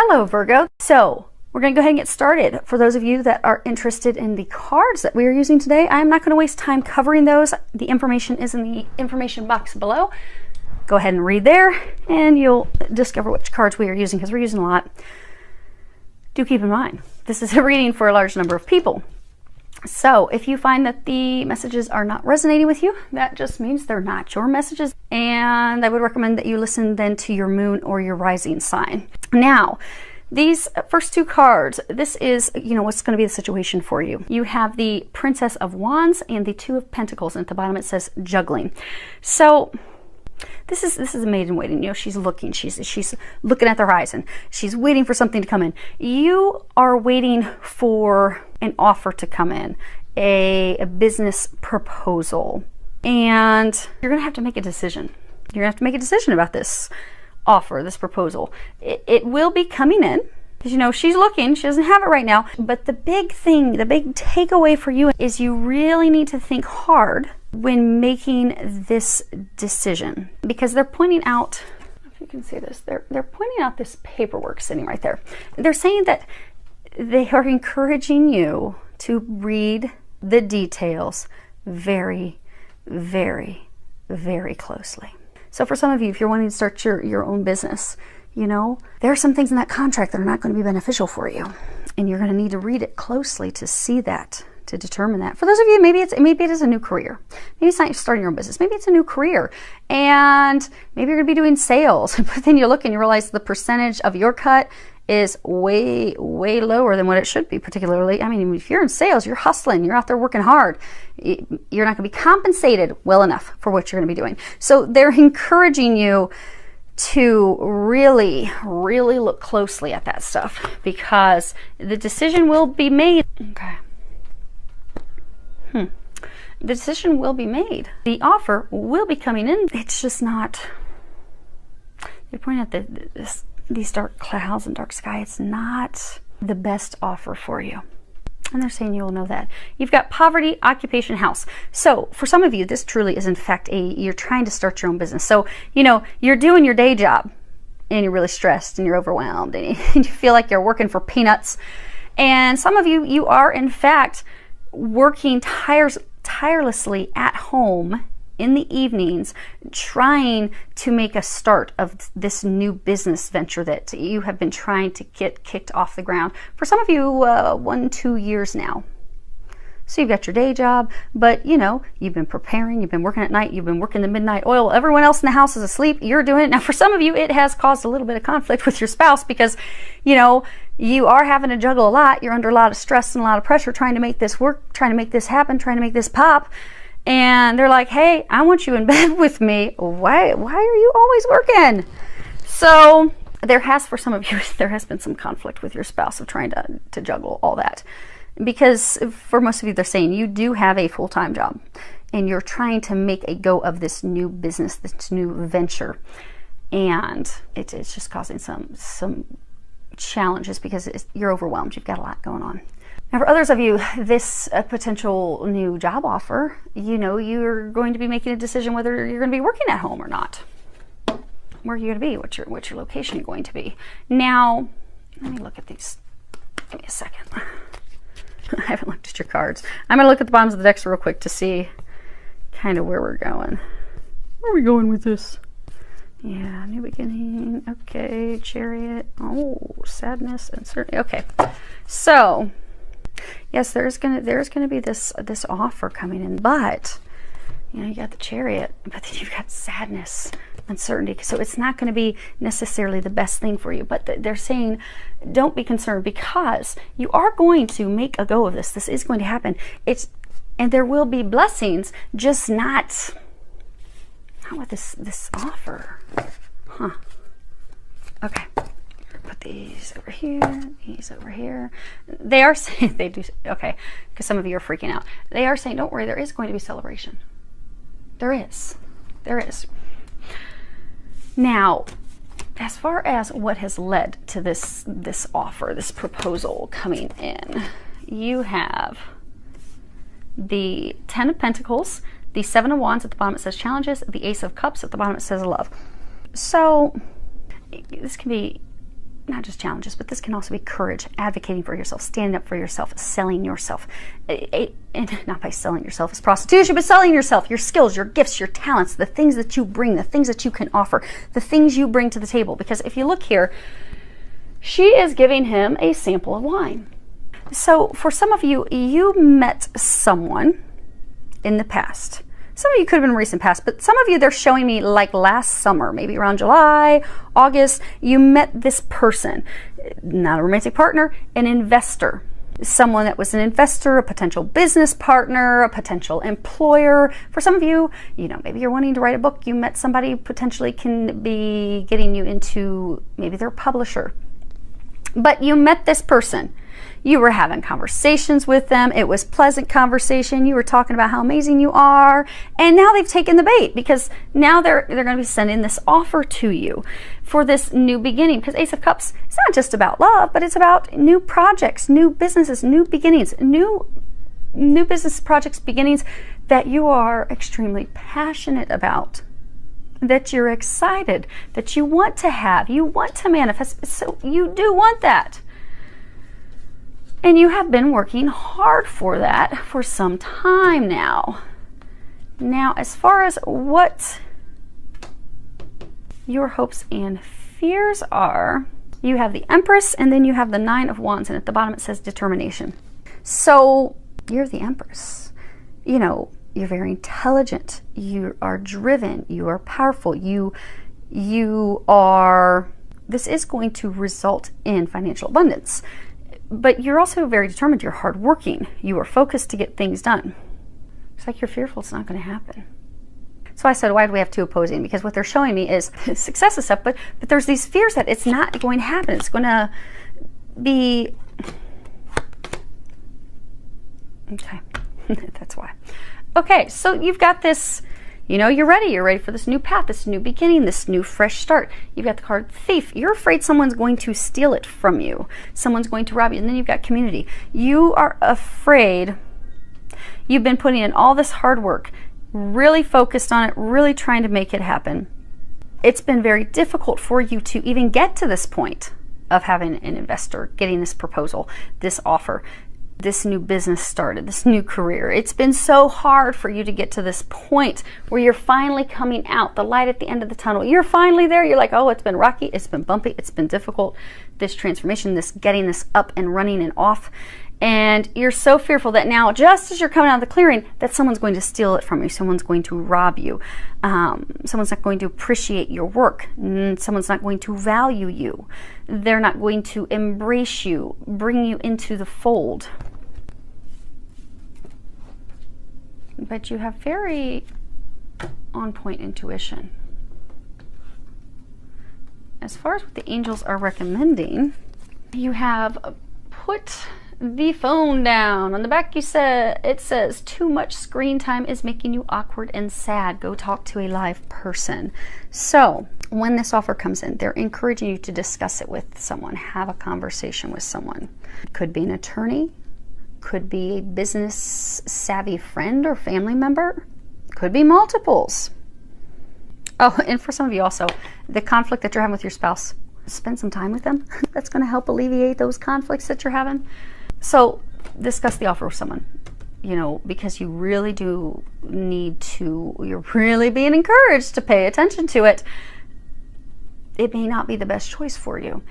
Hello, Virgo. So we're going to go ahead and get started. For those of you that are interested in the cards that we are using today, I am not going to waste time covering those. The information is in the information box below. Go ahead and read there and you'll discover which cards we are using because we're using a lot. Do keep in mind, this is a reading for a large number of people. So if you find that the messages are not resonating with you, that just means they're not your messages. And I would recommend that you listen then to your moon or your rising sign. Now, these first two cards, this is, what's going to be the situation for you. You have the Princess of Wands and the Two of Pentacles. And at the bottom it says juggling. So this is a maid in waiting. She's looking. She's looking at the horizon. She's waiting for something to come in. You are waiting for an offer to come in, a business proposal, and you're gonna have to make a decision. You're gonna have to make a decision about this offer, this proposal. It will be coming in because she's looking. She doesn't have it right now. But the big thing, the big takeaway for you is you really need to think hard when making this decision, because they're pointing out, I don't know if you can see this, they're pointing out this paperwork sitting right there. They're saying that they are encouraging you to read the details very, very, very closely. So for some of you, if you're wanting to start your own business, there are some things in that contract that are not going to be beneficial for you. And you're going to need to read it closely to see that, to determine that. For those of you, maybe it is a new career. Maybe it's not starting your own business. Maybe it's a new career. And maybe you're going to be doing sales. But then you look and you realize the percentage of your cut is way, way lower than what it should be, particularly. I mean, if you're in sales, you're hustling, you're out there working hard. You're not going to be compensated well enough for what you're going to be doing. So they're encouraging you to really, really look closely at that stuff because the decision will be made. Okay. The decision will be made. The offer will be coming in. It's just not, they're pointing at these dark clouds and dark sky. It's not the best offer for you. And they're saying you will know that. You've got poverty, occupation, house. So for some of you, this truly is in fact you're trying to start your own business. So, you're doing your day job and you're really stressed and you're overwhelmed and you feel like you're working for peanuts. And some of you are in fact working tirelessly at home in the evenings, trying to make a start of this new business venture that you have been trying to get kicked off the ground for some of you 1-2 years now. So you've got your day job, but you've been preparing, you've been working at night, you've been working the midnight oil, everyone else in the house is asleep, you're doing it. Now for some of you, it has caused a little bit of conflict with your spouse because you are having to juggle a lot, you're under a lot of stress and a lot of pressure trying to make this work, trying to make this happen, trying to make this pop. And they're like, hey, I want you in bed with me. Why are you always working? So there has, for some of you, there has been some conflict with your spouse of trying to juggle all that. Because for most of you, they're saying you do have a full-time job and you're trying to make a go of this new business, this new venture. And it's just causing some challenges because you're overwhelmed. You've got a lot going on. Now, for others of you, this potential new job offer, you're going to be making a decision whether you're going to be working at home or not. Where are you going to be? What's your location going to be? Now, let me look at these. Give me a second. I haven't looked at your cards. I'm going to look at the bottoms of the decks real quick to see kind of where we're going. Where are we going with this? Yeah, new beginning. Okay, Chariot. Oh, sadness and certainty. Okay, so yes, there's gonna be this offer coming in, but you got the Chariot, but then you've got sadness, uncertainty. So it's not going to be necessarily the best thing for you. But they're saying, don't be concerned because you are going to make a go of this. This is going to happen. And there will be blessings, just not with this offer. Huh. Okay. Put these over here, these over here. They are saying, they do, okay, because some of you are freaking out. They are saying, don't worry, there is going to be celebration. There is. There is. Now, as far as what has led to this offer, this proposal coming in, you have the Ten of Pentacles, the Seven of Wands, at the bottom it says challenges, the Ace of Cups, at the bottom it says love. So this can be not just challenges, but this can also be courage, advocating for yourself, standing up for yourself, selling yourself. And not by selling yourself as prostitution, but selling yourself, your skills, your gifts, your talents, the things that you bring, the things that you can offer, the things you bring to the table. Because if you look here, she is giving him a sample of wine. So for some of you, you met someone in the past. Some of you could have been recent past, but some of you, they're showing me like last summer, maybe around July, August, you met this person, not a romantic partner, an investor. Someone that was an investor, a potential business partner, a potential employer. For some of you, you know, maybe you're wanting to write a book. You met somebody who potentially can be getting you into, maybe they're a publisher. But you met this person. You were having conversations with them. It was pleasant conversation. You were talking about how amazing you are. And now they've taken the bait, because now they're going to be sending this offer to you for this new beginning. Because Ace of Cups, it's not just about love, but it's about new projects, new businesses, new beginnings, new business projects, beginnings that you are extremely passionate about, that you're excited, that you want to have, you want to manifest. So you do want that. And you have been working hard for that for some time now. Now, as far as what your hopes and fears are, you have the Empress, and then you have the Nine of Wands, and at the bottom it says determination. So you're the Empress. You know, you're very intelligent. You are driven. You are powerful. You are, this is going to result in financial abundance. But you're also very determined. You're hardworking. You are focused to get things done. It's like you're fearful it's not going to happen. So I said, why do we have two opposing? Because what they're showing me is success and stuff, but there's these fears that it's not going to happen. It's going to be... Okay, that's why. Okay, so you've got this... You know, you're ready for this new path, this new beginning, this new fresh start. You've got the card Thief. You're afraid someone's going to steal it from you. Someone's going to rob you. And then you've got Community. You are afraid. You've been putting in all this hard work, really focused on it, really trying to make it happen. It's been very difficult for you to even get to this point of having an investor, getting this proposal, this offer, this new business started, this new career. It's been so hard for you to get to this point where you're finally coming out, the light at the end of the tunnel. You're finally there. You're like, oh, it's been rocky, it's been bumpy, it's been difficult. This transformation, this getting this up and running and off. And you're so fearful that now, just as you're coming out of the clearing, that someone's going to steal it from you. Someone's going to rob you. Someone's not going to appreciate your work. Someone's not going to value you. They're not going to embrace you, bring you into the fold. But you have very on-point intuition. As far as what the angels are recommending, you have put the phone down. On the back it says too much screen time is making you awkward and sad. Go talk to a live person. So when this offer comes in, they're encouraging you to discuss it with someone, have a conversation with someone. Could be an attorney, could be a business savvy friend or family member, could be multiples. Oh, and for some of you also, the conflict that you're having with your spouse, spend some time with them. That's going to help alleviate those conflicts that you're having. So discuss the offer with someone, you know, because you really do need to, you're really being encouraged to pay attention to it. It may not be the best choice for you,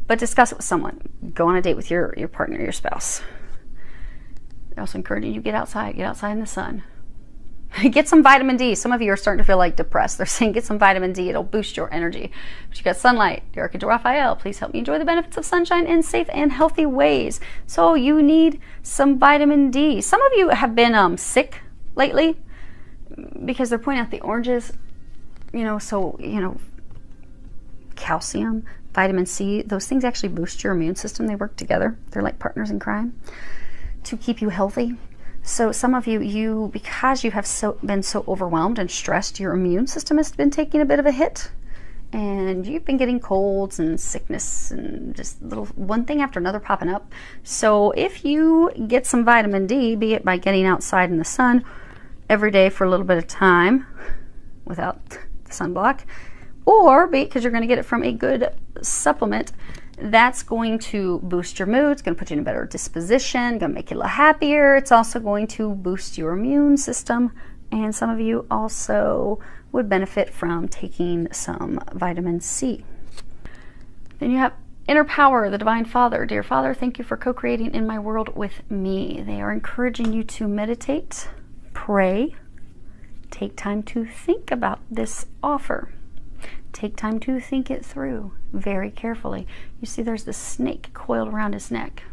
but discuss it with someone. Go on a date with your partner, your spouse. They're also encouraging you get outside in the sun. Get some vitamin D. Some of you are starting to feel like depressed. They're saying get some vitamin D. It'll boost your energy. But you got sunlight. The Archangel Raphael, please help me enjoy the benefits of sunshine in safe and healthy ways. So you need some vitamin D. Some of you have been sick lately because they're pointing out the oranges, you know, so, you know, calcium, vitamin C, those things actually boost your immune system. They work together. They're like partners in crime to keep you healthy. So some of you, because you have been so overwhelmed and stressed, your immune system has been taking a bit of a hit. And you've been getting colds and sickness and just little one thing after another popping up. So if you get some vitamin D, be it by getting outside in the sun every day for a little bit of time without the sunblock, or because you're going to get it from a good supplement that's going to boost your mood. It's going to put you in a better disposition, going to make you a little happier. It's also going to boost your immune system, and some of you also would benefit from taking some vitamin C. Then you have Inner Power, the Divine Father. Dear Father, thank you for co-creating in my world with me. They are encouraging you to meditate, pray, take time to think about this offer. Take time to think it through very carefully. You see there's this snake coiled around his neck.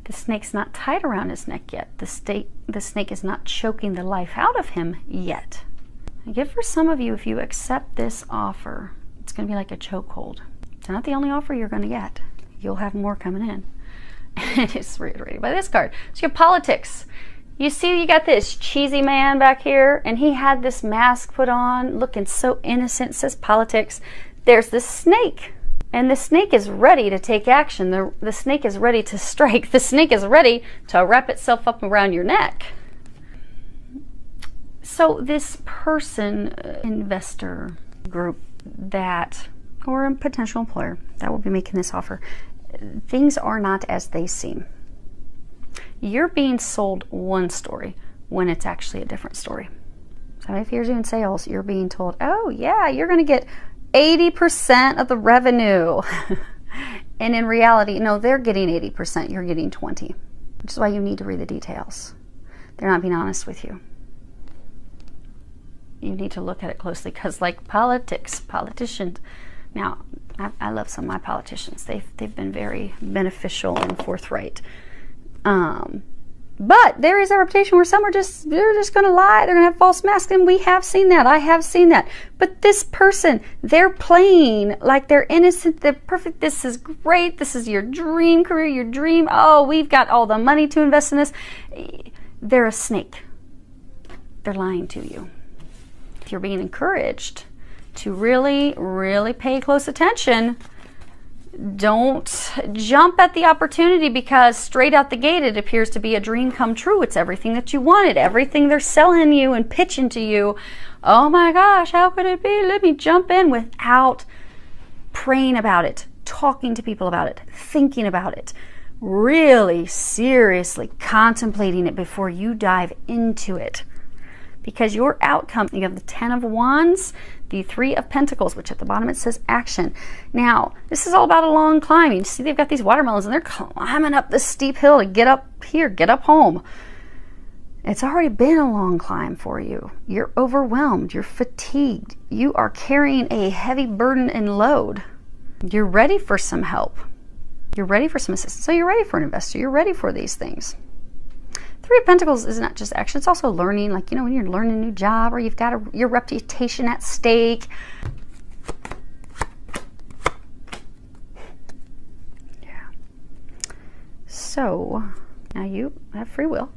The snake's not tied around his neck yet. The snake is not choking the life out of him yet. I get for some of you, if you accept this offer, it's going to be like a chokehold. It's not the only offer you're going to get. You'll have more coming in. And it's reiterated by this card. So you have politics. You see, you got this cheesy man back here, and he had this mask put on, looking so innocent. It says politics. There's this snake, and the snake is ready to take action. The snake is ready to strike. The snake is ready to wrap itself up around your neck. So this person, investor group that, or a potential employer that will be making this offer, things are not as they seem. You're being sold one story when it's actually a different story. So if you're doing sales, you're being told, oh yeah, you're going to get 80% of the revenue. And in reality, no, they're getting 80%, you're getting 20%, which is why you need to read the details. They're not being honest with you. You need to look at it closely, because like politicians, now I love some of my politicians. They've been very beneficial and forthright. But there is a reputation where some are they're just going to lie. They're going to have false masks, and we have seen that. I have seen that. But this person, they're playing like they're innocent. They're perfect. This is great. This is your dream career, your dream. Oh, we've got all the money to invest in this. They're a snake. They're lying to you. If you're being encouraged to really, really pay close attention, don't jump at the opportunity, because straight out the gate it appears to be a dream come true. It's everything that you wanted, everything they're selling you and pitching to you. Oh my gosh, how could it be? Let me jump in, without praying about it, talking to people about it, thinking about it, really seriously contemplating it before you dive into it. Because your outcome, you have the 10 of Wands, the 3 of Pentacles, which at the bottom it says action. Now, this is all about a long climb. You see they've got these watermelons, and they're climbing up this steep hill to get up here, get up home. It's already been a long climb for you. You're overwhelmed. You're fatigued. You are carrying a heavy burden and load. You're ready for some help. You're ready for some assistance. So you're ready for an investor. You're ready for these things. 3 of Pentacles is not just action, it's also learning. Like, you know, when you're learning a new job, or you've got your reputation at stake. Yeah. So, now you have free will.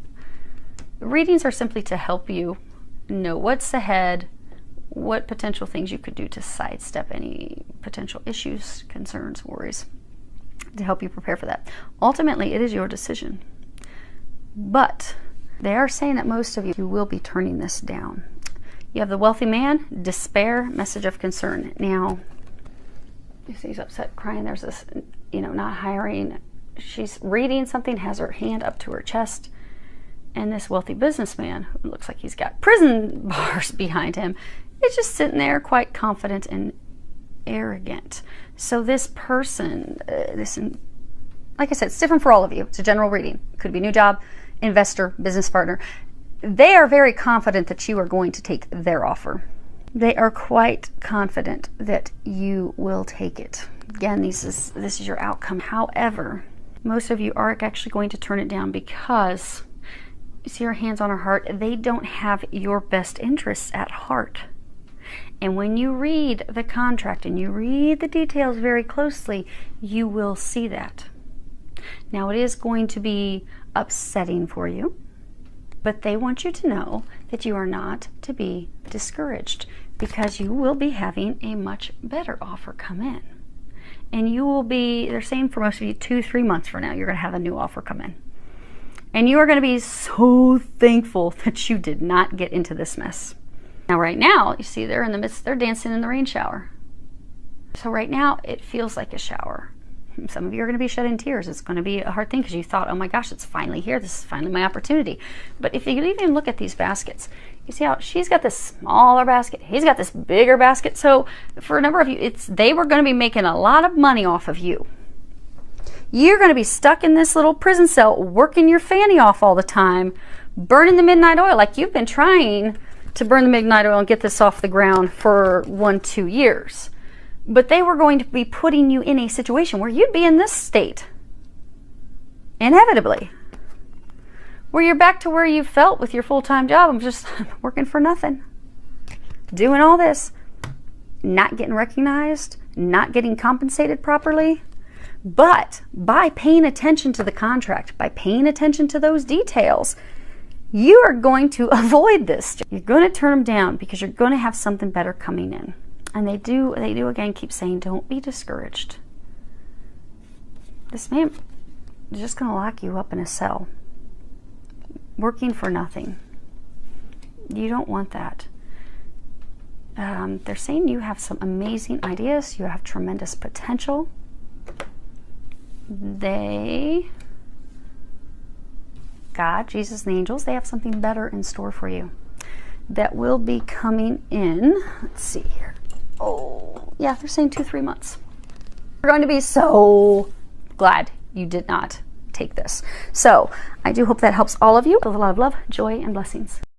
Readings are simply to help you know what's ahead, what potential things you could do to sidestep any potential issues, concerns, worries, to help you prepare for that. Ultimately, it is your decision. But they are saying that most of you will be turning this down. You have the wealthy man, despair, message of concern. Now, you see he's upset, crying. There's this, you know, not hiring. She's reading something, has her hand up to her chest. And this wealthy businessman, who looks like he's got prison bars behind him, is just sitting there quite confident and arrogant. So this person, like I said, it's different for all of you. It's a general reading. It could be new job, investor, business partner. They are very confident that you are going to take their offer. They are quite confident that you will take it. Again, this is your outcome. However, most of you are actually going to turn it down, because you see her hands on her heart. They don't have your best interests at heart. And when you read the contract and you read the details very closely, you will see that. Now, it is going to be upsetting for you, but they want you to know that you are not to be discouraged, because you will be having a much better offer come in. And you will be, they're saying for most of you, 2-3 months from now, you're going to have a new offer come in. And you are going to be so thankful that you did not get into this mess. Now, right now, you see they're in the midst, they're dancing in the rain shower. So right now, it feels like a shower. Some of you are going to be shedding tears. It's going to be a hard thing because you thought, oh my gosh, it's finally here. This is finally my opportunity. But if you even look at these baskets, you see how she's got this smaller basket, he's got this bigger basket. So for a number of you, they were going to be making a lot of money off of you. You're going to be stuck in this little prison cell, working your fanny off all the time, burning the midnight oil. Like you've been trying to burn the midnight oil and get this off the ground for 1-2 years. But they were going to be putting you in a situation where you'd be in this state, inevitably, where you're back to where you felt with your full-time job. I'm just working for nothing, doing all this, not getting recognized, not getting compensated properly. But by paying attention to the contract, by paying attention to those details, you are going to avoid this. You're going to turn them down because you're going to have something better coming in. And they do again keep saying, don't be discouraged. This man is just going to lock you up in a cell, working for nothing. You don't want that. They're saying you have some amazing ideas. You have tremendous potential. God, Jesus, and the angels, they have something better in store for you that will be coming in. Let's see here. Oh, yeah, they're saying 2-3 months. You're going to be so glad you did not take this. So I do hope that helps all of you. With a lot of love, joy, and blessings.